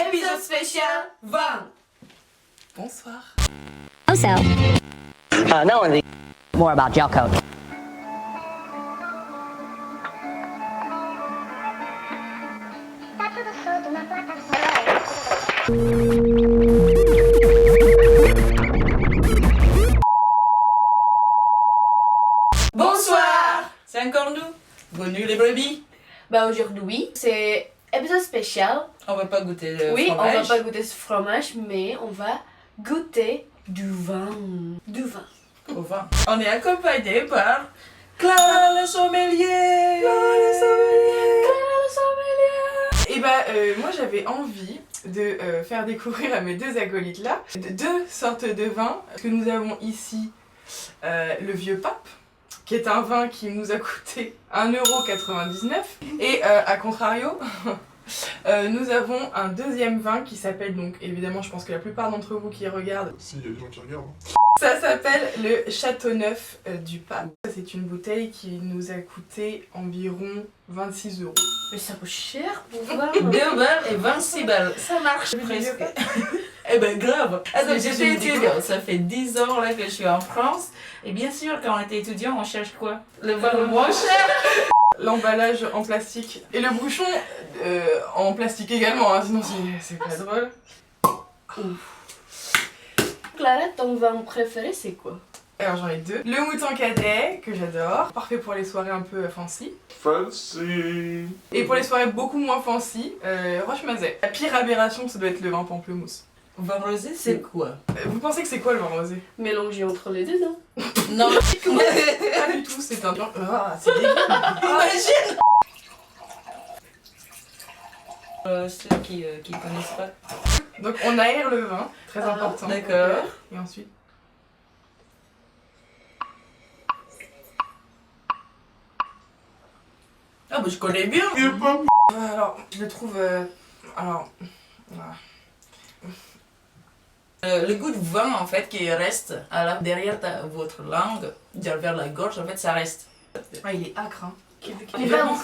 Épisode spécial 20. Bonsoir. Also, Now in the more about gel coat. Bonsoir. C'est encore nous. Bonne nuit les brebis. Bah aujourd'hui, c'est épisode spécial. On va pas goûter le Oui, fromage. on va pas goûter ce fromage, mais on va goûter du vin. Du vin. Au vin. On est accompagné par Clara le sommelier. Et bah moi j'avais envie de faire découvrir à mes deux acolytes là deux sortes de vins que nous avons ici. Le Vieux Pape, qui est un vin qui nous a coûté 1,99 € et à contrario nous avons un deuxième vin qui s'appelle, donc évidemment je pense que la plupart d'entre vous qui regardent, Si, il y a des gens qui regardent. ça s'appelle le Châteauneuf du Pape. C'est une bouteille qui nous a coûté environ 26 €. Mais ça coûte cher pour voir. 2 balles et 26 balles. Ça marche presque. Eh ben grave. Attends, C'est j'étais une étudiant. Ça fait 10 ans là que je suis en France. Et bien sûr, quand on était étudiant, on cherche quoi? Le vin le moins cher. L'emballage en plastique et le bouchon en plastique également, hein, sinon c'est pas drôle. Clara, ton vin préféré c'est quoi? Alors j'en ai deux. Le Mouton Cadet, que j'adore, parfait pour les soirées un peu fancy. Fancy. Et pour les soirées beaucoup moins fancy, Roche-Mazet. La pire aberration, ça doit être le vin pamplemousse. Vin rosé, c'est quoi? Vous pensez que c'est quoi le vin rosé? Mélangé entre les deux, non? Non, Pas du tout, c'est un... Ah, c'est dégueu. imagine. Ceux qui connaissent pas. Donc on aère le vin, très Ah, important. d'accord. Et ensuite... Ah bah je connais bien. Alors, je le trouve... alors... voilà. Le goût du vin en fait qui reste derrière votre langue, vers la gorge, en fait ça reste. Ah, il est acre, hein. Les vins.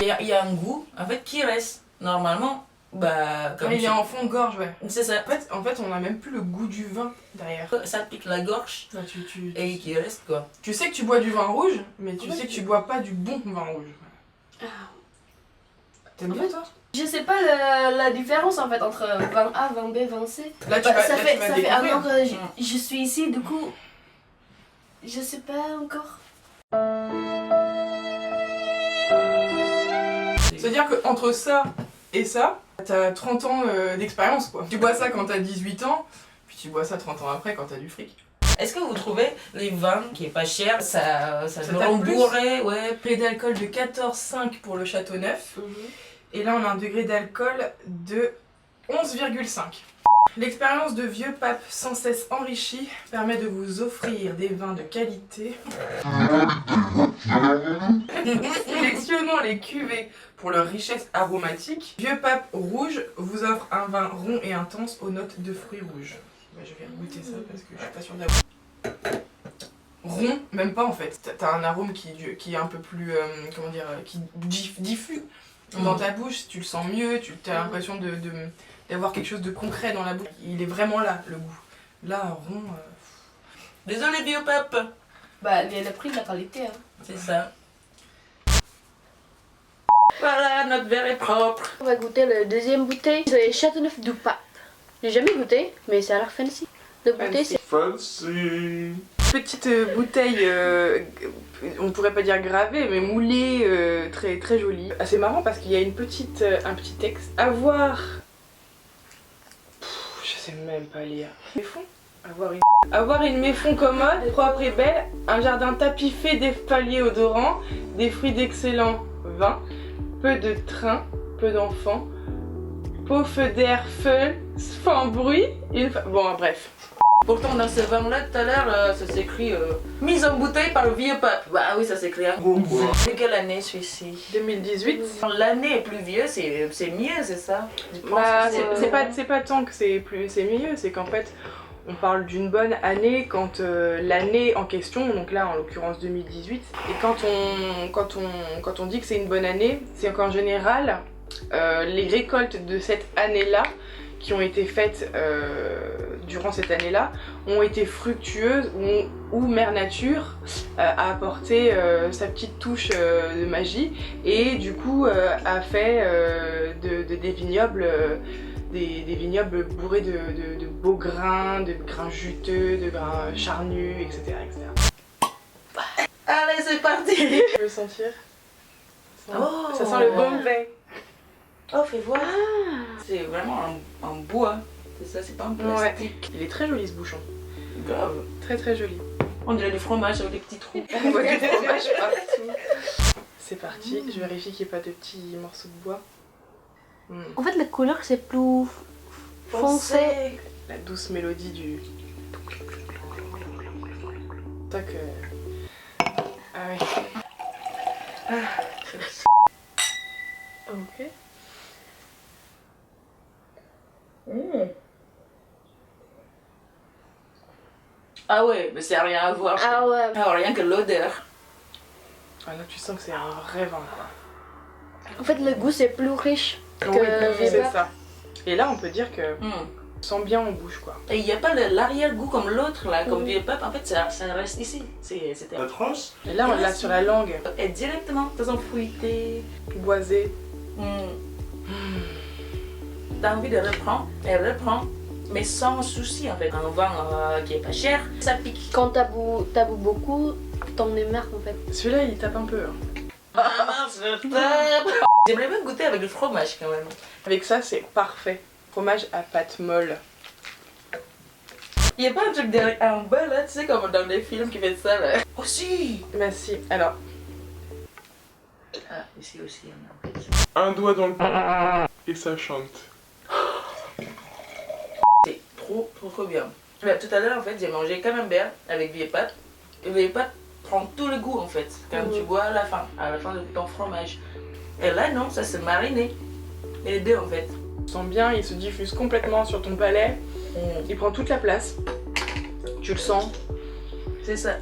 Il y a un goût en fait qui reste. Normalement, bah comme Ah, il est en fond de gorge, ouais. c'est ça. En fait, on a même plus le goût du vin derrière. Ça pique la gorge Là, et qui reste quoi. tu sais que tu bois du vin rouge, mais tu Ouais, sais que tu bois pas du bon vin rouge. T'aimes En bien fait, toi? Je sais pas la différence en fait entre vin A, vin B, vin C. Là, Bah, ça là, fait, tu vas ça fait un découvrir. an que je suis ici, du coup, je sais pas encore. C'est-à-dire qu'entre ça et ça, t'as 30 ans d'expérience quoi. Tu bois ça quand t'as 18 ans, puis tu bois ça 30 ans après quand t'as du fric. Est-ce que vous trouvez les vins qui est pas cher, ça Ça nous tape rend plus bourré, ouais. Degré d'alcool de 14,5 pour le Châteauneuf. Et là, on a un degré d'alcool de 11,5. L'expérience de Vieux Pape sans cesse enrichie permet de vous offrir des vins de qualité. Sélectionnons les cuvées pour leur richesse aromatique. Vieux Pape rouge vous offre un vin rond et intense aux notes de fruits rouges. Bah, je vais goûter ça parce que je suis pas sûre d'avoir. Rond, même pas en fait. T'as un arôme qui est un peu plus, comment dire, qui diffus dans ta bouche, tu le sens mieux, tu as l'impression d'avoir quelque chose de concret dans la bouche. Il est vraiment là, le goût. Là, rond... Désolé Vieux Pape. Bah, il y a le prix de la qualité. Hein. C'est ça. Voilà, notre verre est propre. On va goûter la deuxième bouteille, c'est Châteauneuf du Pape. J'ai jamais goûté, mais ça a l'air fancy. La bouteille, c'est. Fancy. Petite bouteille, on pourrait pas dire gravée, mais moulée, très, très jolie. Ah, c'est marrant parce qu'il y a un petit texte. Je sais même pas lire. Méfond. Avoir une maison commode, propre et belle, un jardin tapissé d'espaliers odorants, des fruits d'excellents vins, peu de trains, peu d'enfants, peau feu d'air feu, sans bruit, bon bref. Pourtant, dans ce vin-là, tout à l'heure, ça s'écrit mise en bouteille par le Vieux Pape. Bah oui, ça s'écrit. Hein. De quelle année celui-ci? 2018. L'année est plus vieux, c'est mieux, c'est ça? Je pense Bah, que c'est pas tant que c'est mieux, c'est qu'en fait on parle d'une bonne année quand l'année en question, donc là en l'occurrence 2018, et quand on dit que c'est une bonne année, c'est qu'en général les récoltes de cette année-là, qui ont été faites durant cette année-là, ont été fructueuses, où Mère Nature a apporté sa petite touche de magie et du coup a fait des vignobles, des vignobles bourrés de beaux grains, de grains juteux, de grains charnus, etc. Allez, c'est parti. Tu veux sentir? Ça sent le bon vin. Oh, fais voir. C'est vraiment un bois. C'est ça, c'est pas un plastique. Il est très joli ce bouchon. Grave. Très très joli. On dirait du fromage avec des petits trous. On voit du fromage partout. C'est parti, je vérifie qu'il n'y ait pas de petits morceaux de bois. En fait, la couleur c'est plus foncé. La douce mélodie du... Tac. Ah oui. Ok. Ah ouais, mais c'est rien à voir. Ah ouais. Ah, rien que l'odeur. Ah là tu sens que c'est un vrai vin quoi. En fait, le goût c'est plus riche que Oui, c'est Vieux Pape. ça. Et là on peut dire que on sent bien en bouche quoi. Et il n'y a pas l'arrière-goût comme l'autre là, comme Vieux Pape. En fait, ça reste ici. C'était Atroce. Et là on l'a sur la langue, Et directement, ça sent fruité. boisé. T'as envie de reprendre, elle reprend, mais sans souci en fait. Un vin qui est pas cher, ça pique. Quand t'as bu beaucoup, t'en es marre en fait. Celui-là il tape un peu. Hein. Ah, je tape. J'aimerais bien goûter avec le fromage quand même. Avec ça c'est parfait. Fromage à pâte molle. Il n'y a pas un truc en bas là, tu sais, comme dans les films qui fait ça là. Oh si. Bah si, alors. Ah, ici aussi on a en fait. Un doigt dans le pain et ça chante. C'est trop bien. Mais tout à l'heure en fait j'ai mangé camembert avec Vieux Pape. Et Vieux Pape prend tout le goût en fait quand tu bois à la fin de ton fromage. Et là non, ça c'est mariné. Et les deux en fait. Tu sens bien, il se diffuse complètement sur ton palais. Il prend toute la place. Tu le sens. C'est ça.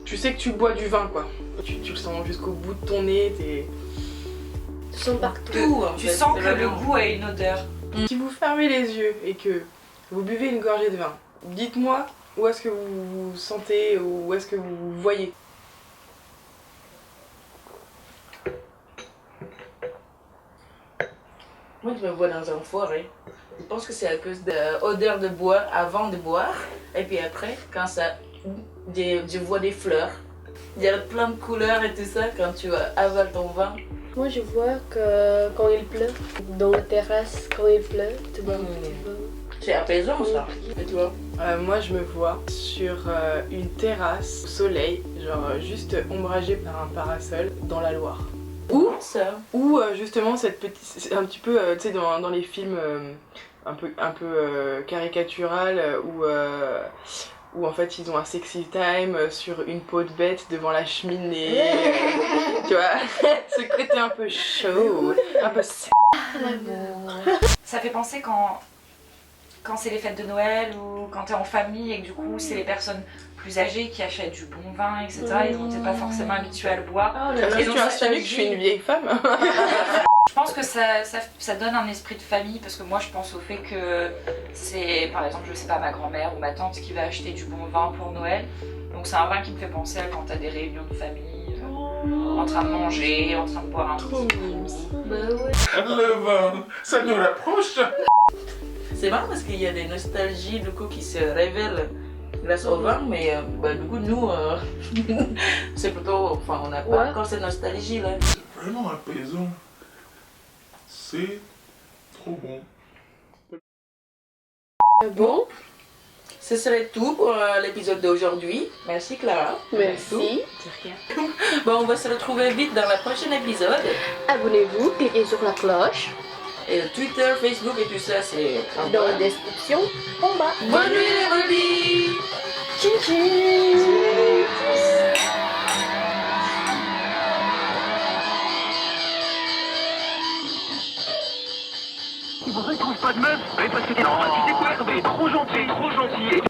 Tu sais que tu bois du vin quoi. Tu le sens jusqu'au bout de ton nez. Tu sens partout. Tout en Tu fait, sens c'est que le vraiment- goût a une odeur. Si vous fermez les yeux et que vous buvez une gorgée de vin, dites-moi où est-ce que vous sentez ou où est-ce que vous voyez. Moi je me vois dans un forêt. Je pense que c'est à cause de l'odeur de bois avant de boire. Et puis après, quand ça. Je vois des fleurs. Il y a plein de couleurs et tout ça quand tu avales ton vin. Moi, je vois que quand il pleut, dans la terrasse, quand il pleut, tu vois. C'est apaisant ça. Et toi? Moi je me vois sur une terrasse au soleil, genre juste ombragée par un parasol dans la Loire. Où ça? Ou justement cette petite, c'est un petit peu tu sais dans les films un peu caricatural où en fait ils ont un sexy time sur une peau de bête devant la cheminée, tu vois, ce côté un peu chaud, un peu Ça fait penser quand c'est les fêtes de Noël ou quand t'es en famille et que du coup c'est les personnes plus âgées qui achètent du bon vin, etc. Ils sont peut-être pas forcément habitués à le boire. Est-ce Et que donc, tu as ça vu que je suis une vieille femme? Je pense que ça donne un esprit de famille parce que moi je pense au fait que c'est par exemple je sais pas ma grand-mère ou ma tante qui va acheter du bon vin pour Noël. Donc c'est un vin qui me fait penser à quand t'as des réunions de famille, en train de manger, en train de boire un petit coup. Bah ouais. Le vin, ça nous rapproche. C'est marrant parce qu'il y a des nostalgies du coup qui se révèlent grâce au vin, mais bah, du coup nous c'est plutôt, enfin on n'a pas encore cette nostalgie là. C'est vraiment apaisant. C'est trop bon. Bon, Ce serait tout pour l'épisode d'aujourd'hui. Merci Clara. merci. Bon, on va se retrouver vite dans le prochain épisode. Abonnez-vous, cliquez sur la cloche Et Twitter, Facebook et tout ça, c'est en dans bas. la description en bas. Bonne nuit les brebis! Tchim tchim. Il ne retrouve pas de meuf, mais parce que t'es trop gentil, trop gentil.